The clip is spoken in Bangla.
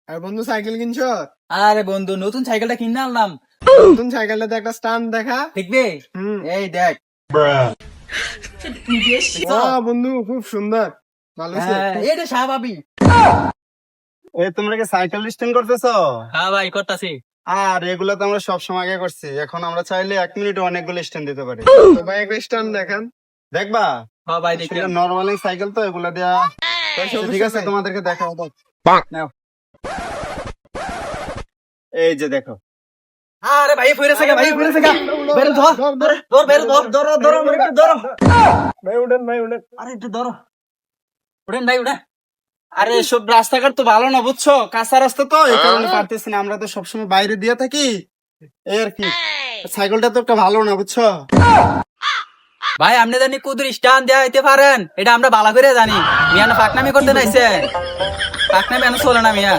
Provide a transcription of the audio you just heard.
আর বন্ধু সাইকেল কিনছো? আরে বন্ধু নতুন সাইকেলটা কিনে আনলাম। নতুন সাইকেলটাতে একটা স্ট্যান্ড দেখা। দেখবে? হুম। এই দেখ। বন্ধু খুব সুন্দর, ভালো আছে। হ্যাঁ, এটা স্বাভাবিক। এই তোমরা কি সাইকেল স্ট্যান্ড করতেছো? হ্যাঁ ভাই করতাছি। আর এগুলো তো আমরা সবসময় আগে করছি, এখন আমরা চাইলে 1 মিনিটে অনেকগুলো স্ট্যান্ড দিতে পারি। তো ভাই একটা স্ট্যান্ড দেখান। দেখবা? হ্যাঁ ভাই দেখি। সেটা নরমালি সাইকেল তো, এগুলা দেয়া। আচ্ছা, ঠিক আছে, তোমাদেরকে দেখাবো। নাও, এই যে দেখো। আরে ভাই ফিরেছে গা, ভাই ফিরেছে গা। বের ধর, বের ধর, একটু ধরো। ভাই উঠেন, ভাই উঠেন। আরে একটু ধরো। উঠেন ভাই উঠেন। আরে এসব রাস্তাঘাট তো ভালো না, বুঝছো? কাঁচা রাস্তা তো, এই কারণে পারতেছি না। আমরা তো সবসময় বাইরে দিয়ে থাকি, এই আর কি। সাইকেলটা তো একটা ভালো না, বুঝছো? ভাই আপনি জানি কুদুর স্ট্যান্ড দেয়া হইতে পারেন, এটা আমরা বালা করে জানি। মিয়া না পাকনামি করতে নাইছে, পাকনামি এনে চলে না মিয়া।